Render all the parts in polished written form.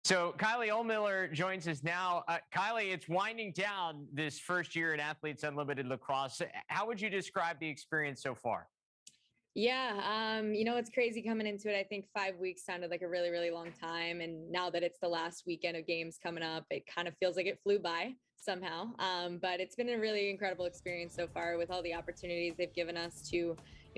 So Kylie Ohlmiller joins us now. Kylie, it's winding down this first year in Athletes Unlimited Lacrosse. How would you describe the experience so far? Yeah, it's crazy coming into it. I think 5 weeks sounded like a really, really long time. And now that it's the last weekend of games coming up, it kind of feels like it flew by somehow. But it's been a really incredible experience so far with all the opportunities they've given us to,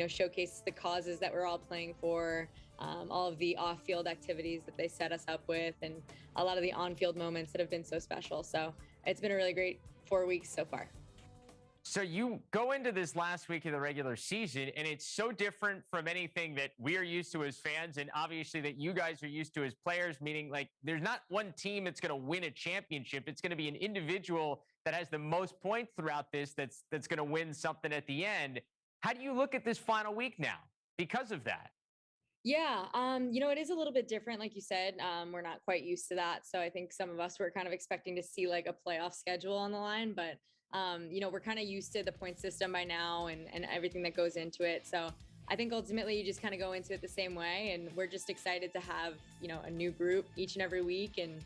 showcase the causes that we're all playing for, all of the off-field activities that they set us up with, and a lot of the on-field moments that have been so special. So it's been a really great 4 weeks so far. So you go into this last week of the regular season, and it's so different from anything that we are used to as fans, and obviously that you guys are used to as players. Meaning, like, there's not one team that's going to win a championship. It's going to be an individual that has the most points throughout this that's going to win something at the end. How do you look at this final week now because of that? Yeah, it is a little bit different, like you said. We're not quite used to that. So I think some of us were kind of expecting to see like a playoff schedule on the line, but we're kind of used to the point system by now and everything that goes into it. So I think ultimately you just kind of go into it the same way. And we're just excited to have, a new group each and every week and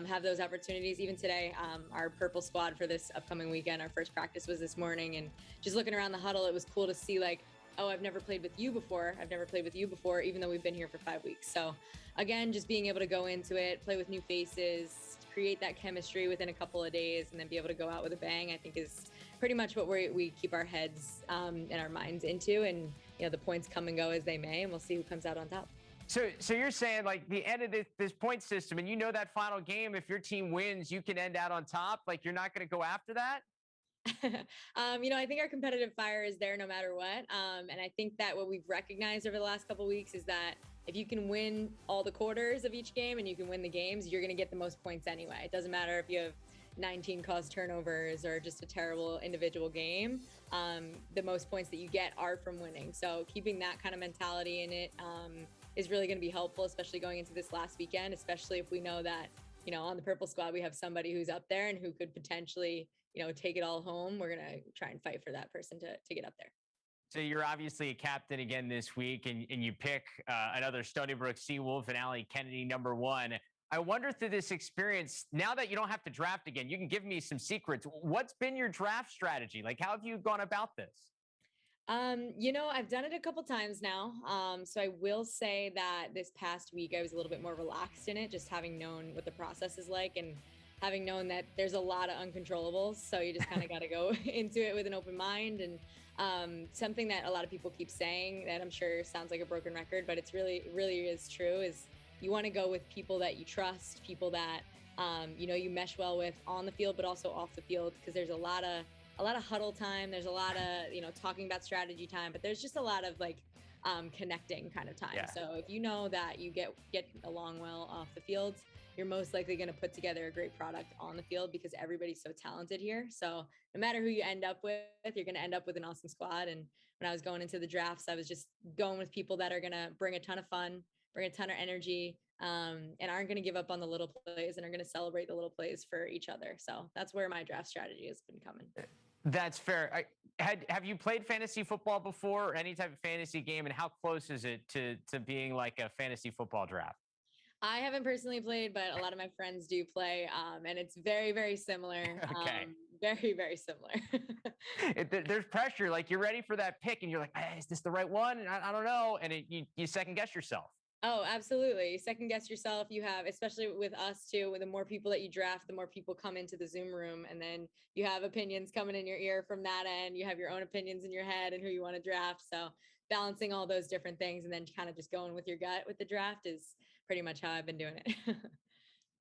have those opportunities. Even today, our purple squad for this upcoming weekend, our first practice was this morning, and just looking around the huddle, it was cool to see like, oh, I've never played with you before. I've never played with you before, even though we've been here for 5 weeks. So again, just being able to go into it, play with new faces, create that chemistry within a couple of days, and then be able to go out with a bang, I think is pretty much what we keep our heads and our minds into. And, the points come and go as they may, and we'll see who comes out on top. So you're saying like the end of this point system, and that final game, if your team wins, you can end out on top. Like you're not going to go after that. I think our competitive fire is there no matter what. And I think that what we've recognized over the last couple of weeks is that if you can win all the quarters of each game and you can win the games, you're going to get the most points anyway. It doesn't matter if you have 19 caused turnovers or just a terrible individual game. The most points that you get are from winning. So keeping that kind of mentality in it is really going to be helpful, especially going into this last weekend, especially if we know that, on the purple squad, we have somebody who's up there and who could potentially take it all home. We're going to try and fight for that person to get up there. So you're obviously a captain again this week, and you pick another Stony Brook Seawolf and Allie Kennedy #1. I wonder through this experience, now that you don't have to draft again, you can give me some secrets. What's been your draft strategy? Like, how have you gone about this? I've done it a couple times now. So I will say that this past week I was a little bit more relaxed in it, just having known what the process is like and having known that there's a lot of uncontrollables. So you just kind of got to go into it with an open mind. And something that a lot of people keep saying that I'm sure sounds like a broken record, but it's really is true, is you want to go with people that you trust, people that, you mesh well with on the field, but also off the field, because there's a lot of huddle time. There's a lot of, talking about strategy time, but there's just a lot of like connecting kind of time. Yeah. So if you know that you get along well off the field, you're most likely going to put together a great product on the field, because everybody's so talented here. So no matter who you end up with, you're going to end up with an awesome squad. And when I was going into the drafts, I was just going with people that are going to bring a ton of fun, bring a ton of energy, and aren't going to give up on the little plays and are going to celebrate the little plays for each other. So that's where my draft strategy has been coming. That's fair. Have you played fantasy football before, or any type of fantasy game, and how close is it to being like a fantasy football draft? I haven't personally played, but a lot of my friends do play, and it's very, very similar. Okay. Very, very similar. There's pressure. Like you're ready for that pick, and you're like, hey, is this the right one? And I don't know. And you second guess yourself. Oh, absolutely. Second guess yourself. You have, especially with us too, with the more people that you draft, the more people come into the Zoom room, and then you have opinions coming in your ear from that end. You have your own opinions in your head and who you want to draft. So balancing all those different things and then kind of just going with your gut with the draft is pretty much how I've been doing it.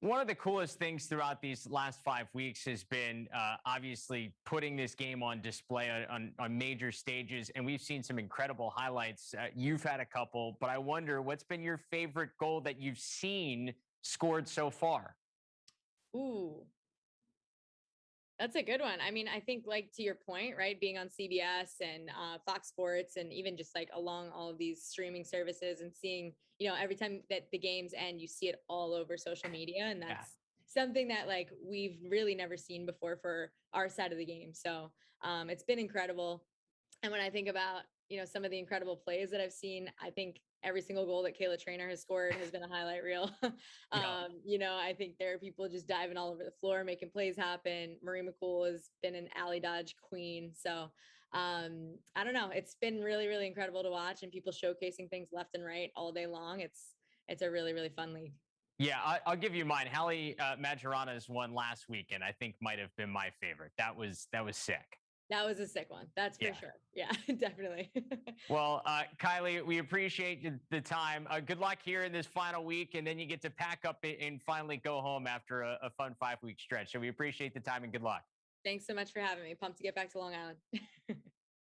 One of the coolest things throughout these last 5 weeks has been obviously putting this game on display on major stages. And we've seen some incredible highlights. You've had a couple, but I wonder what's been your favorite goal that you've seen scored so far? Ooh, that's a good one. I mean, I think, like, to your point, right, being on CBS and Fox Sports, and even just like along all of these streaming services, and seeing, every time that the games end, you see it all over social media. And Yeah. that's something that like we've really never seen before for our side of the game. So it's been incredible. And when I think about, some of the incredible plays that I've seen, I think every single goal that Kayla Trainer has scored has been a highlight reel. Yeah. You know, I think there are people just diving all over the floor, making plays happen. Marie McCool has been an alley dodge queen. So I don't know. It's been really, really incredible to watch, and people showcasing things left and right all day long. It's a really, really fun league. Yeah, I'll give you mine. Hallie Majorana's one last weekend, I think might have been my favorite. That was sick. That was a sick one. That's for Yeah. sure. Yeah, definitely. Well, Kylie, we appreciate the time. Good luck here in this final week, and then you get to pack up and finally go home after a fun 5-week stretch. So we appreciate the time and good luck. Thanks so much for having me. Pumped to get back to Long Island.